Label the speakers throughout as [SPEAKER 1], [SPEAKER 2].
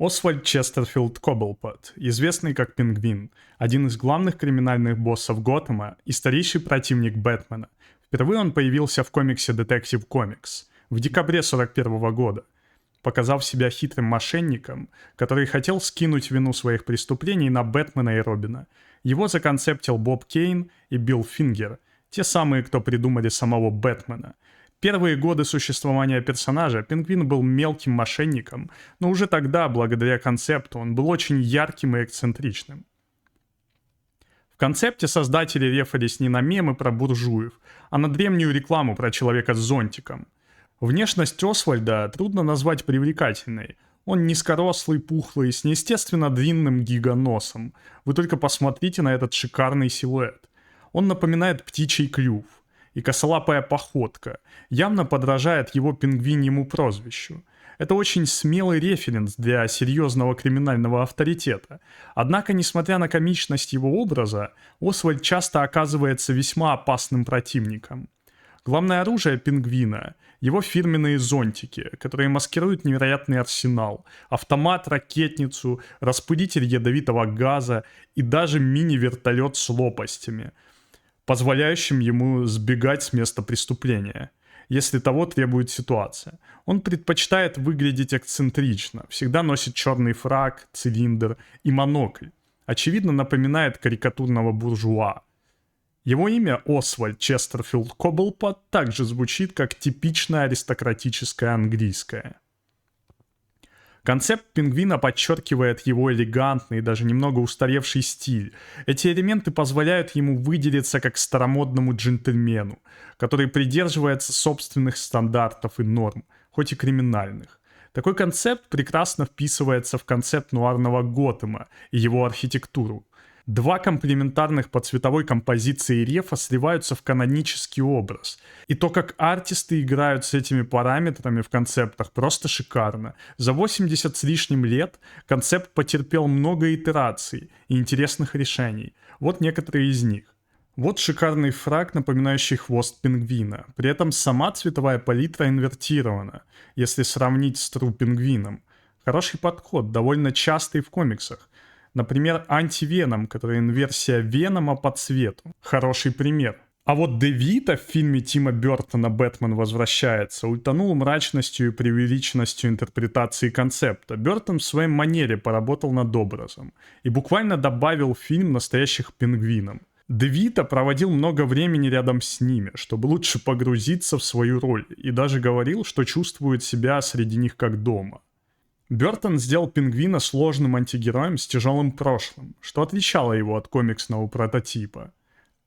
[SPEAKER 1] Освальд Честерфилд Коблпот, известный как Пингвин, один из главных криминальных боссов Готэма и старейший противник Бэтмена. Впервые он появился в комиксе Detective Comics в декабре 1941 года, показав себя хитрым мошенником, который хотел скинуть вину своих преступлений на Бэтмена и Робина. Его законцептил Боб Кейн и Билл Фингер, те самые, кто придумали самого Бэтмена. Первые годы существования персонажа Пингвин был мелким мошенником, но уже тогда, благодаря концепту, он был очень ярким и эксцентричным. В концепте создатели реферились не на мемы про буржуев, а на древнюю рекламу про человека с зонтиком. Внешность Освальда трудно назвать привлекательной. Он низкорослый, пухлый, с неестественно длинным гиганосом. Вы только посмотрите на этот шикарный силуэт. Он напоминает птичий клюв. И косолапая походка явно подражает его пингвиньему прозвищу. Это очень смелый референс для серьезного криминального авторитета. Однако, несмотря на комичность его образа, Освальд часто оказывается весьма опасным противником. Главное оружие пингвина — его фирменные зонтики, которые маскируют невероятный арсенал, автомат, ракетницу, распылитель ядовитого газа и даже мини-вертолет с лопастями, позволяющим ему сбегать с места преступления, если того требует ситуация. Он предпочитает выглядеть эксцентрично, всегда носит черный фрак, цилиндр и монокль. Очевидно, напоминает карикатурного буржуа. Его имя Освальд Честерфилд Коблпот также звучит как типичное аристократическое английское. Концепт пингвина подчеркивает его элегантный и даже немного устаревший стиль. Эти элементы позволяют ему выделиться как старомодному джентльмену, который придерживается собственных стандартов и норм, хоть и криминальных. Такой концепт прекрасно вписывается в концепт нуарного Готэма и его архитектуру. Два комплементарных по цветовой композиции рефа сливаются в канонический образ. И то, как артисты играют с этими параметрами в концептах, просто шикарно. За 80 с лишним лет концепт потерпел много итераций и интересных решений. Вот некоторые из них. Вот шикарный фрак, напоминающий хвост пингвина. При этом сама цветовая палитра инвертирована, если сравнить с True пингвином. Хороший подход, довольно частый в комиксах. Например, антивеном, который инверсия Венома по цвету. Хороший пример. А вот Де Вито в фильме Тима Бёртона «Бэтмен возвращается» утонул мрачностью и преувеличенностью интерпретации концепта. Бёртон в своей манере поработал над образом и буквально добавил в фильм настоящих пингвинов. Де Вито проводил много времени рядом с ними, чтобы лучше погрузиться в свою роль, и даже говорил, что чувствует себя среди них как дома. Бёртон сделал пингвина сложным антигероем с тяжелым прошлым, что отличало его от комиксного прототипа.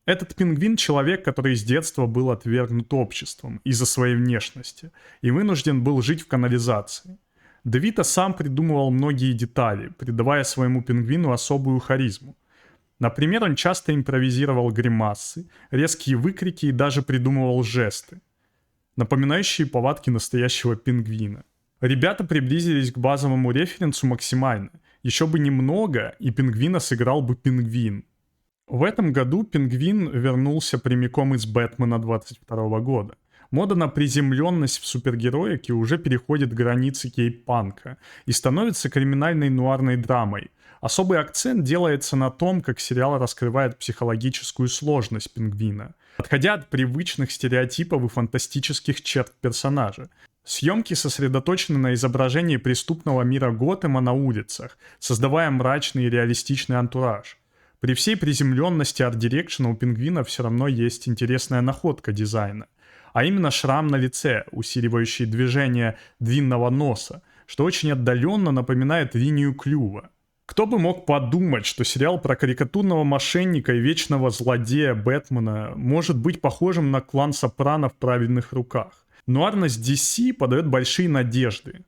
[SPEAKER 1] Этот пингвин — человек, который с детства был отвергнут обществом из-за своей внешности и вынужден был жить в канализации. Де Вито сам придумывал многие детали, придавая своему пингвину особую харизму. Например, он часто импровизировал гримасы, резкие выкрики и даже придумывал жесты, напоминающие повадки настоящего пингвина. Ребята приблизились к базовому референсу максимально. Еще бы немного, и пингвина сыграл бы пингвин. В этом году пингвин вернулся прямиком из Бэтмена 22 года. Мода на приземленность в супергероике уже переходит границы кейп-панка и становится криминальной нуарной драмой. Особый акцент делается на том, как сериал раскрывает психологическую сложность пингвина, отходя от привычных стереотипов и фантастических черт персонажа. Съемки сосредоточены на изображении преступного мира Готэма на улицах, создавая мрачный и реалистичный антураж. При всей приземленности арт-дирекшена у пингвина все равно есть интересная находка дизайна, а именно шрам на лице, усиливающий движение длинного носа, что очень отдаленно напоминает линию клюва. Кто бы мог подумать, что сериал про карикатурного мошенника и вечного злодея Бэтмена может быть похожим на клан Сопрано в правильных руках. Нуарность DC подает большие надежды.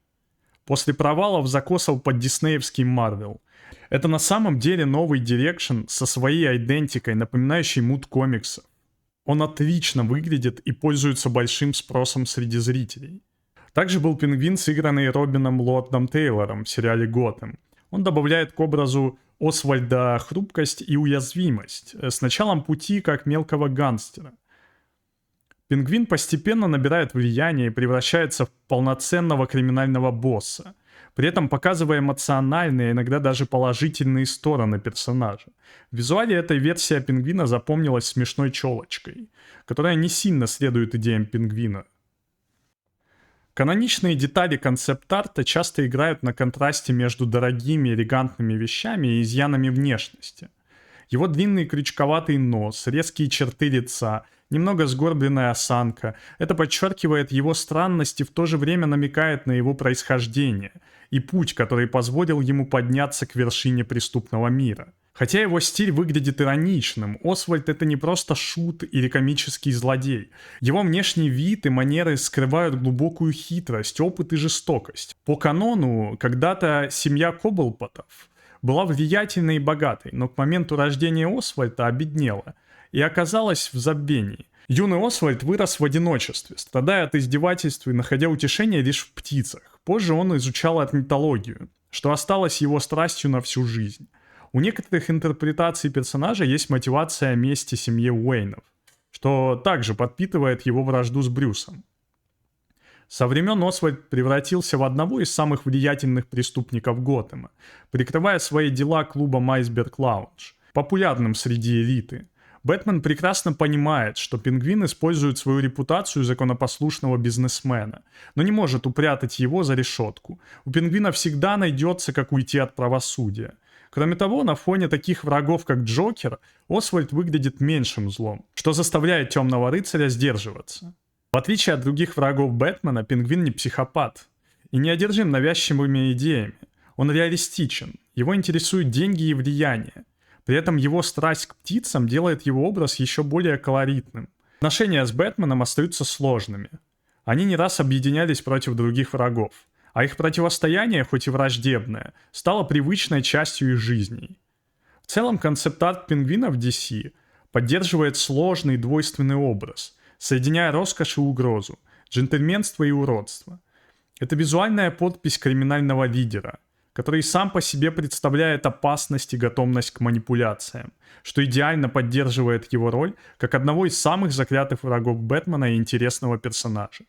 [SPEAKER 1] После провалов закосов под диснеевский Marvel. Это на самом деле новый дирекшн со своей идентикой, напоминающей муд комиксов. Он отлично выглядит и пользуется большим спросом среди зрителей. Также был пингвин, сыгранный Робином Лордом Тейлором в сериале «Готэм». Он добавляет к образу Освальда хрупкость и уязвимость, с началом пути как мелкого гангстера. Пингвин постепенно набирает влияние и превращается в полноценного криминального босса. при этом показывая эмоциональные, иногда даже положительные стороны персонажа. В визуале этой версия пингвина запомнилась смешной челочкой, которая не сильно следует идеям пингвина. Каноничные детали концепт-арта часто играют на контрасте между дорогими элегантными вещами и изъянами внешности. Его длинный крючковатый нос, резкие черты лица, немного сгорбленная осанка — это подчеркивает его странность и в то же время намекает на его происхождение и путь, который позволил ему подняться к вершине преступного мира. Хотя его стиль выглядит ироничным, Освальд — это не просто шут или комический злодей. Его внешний вид и манеры скрывают глубокую хитрость, опыт и жестокость. По канону, когда-то семья Коблпотов была влиятельной и богатой, но к моменту рождения Освальда обеднела и оказалась в забвении. Юный Освальд вырос в одиночестве, страдая от издевательств и находя утешение лишь в птицах. Позже он изучал орнитологию, что осталось его страстью на всю жизнь. У некоторых интерпретаций персонажа есть мотивация мести семье Уэйнов, что также подпитывает его вражду с Брюсом. Со времен Освальд превратился в одного из самых влиятельных преступников Готэма, прикрывая свои дела клубом Iceberg Lounge, популярным среди элиты. Бэтмен прекрасно понимает, что пингвин использует свою репутацию законопослушного бизнесмена, но не может упрятать его за решетку. У пингвина всегда найдется, как уйти от правосудия. Кроме того, на фоне таких врагов, как Джокер, Освальд выглядит меньшим злом, что заставляет Темного Рыцаря сдерживаться. В отличие от других врагов Бэтмена, пингвин не психопат и не одержим навязчивыми идеями. Он реалистичен, его интересуют деньги и влияние. При этом его страсть к птицам делает его образ еще более колоритным. Отношения с Бэтменом остаются сложными. Они не раз объединялись против других врагов, а их противостояние, хоть и враждебное, стало привычной частью их жизней. В целом, концепт-арт пингвина в DC поддерживает сложный двойственный образ, соединяя роскошь и угрозу, джентльменство и уродство. Это визуальная подпись криминального лидера, который сам по себе представляет опасность и готовность к манипуляциям, что идеально поддерживает его роль как одного из самых заклятых врагов Бэтмена и интересного персонажа.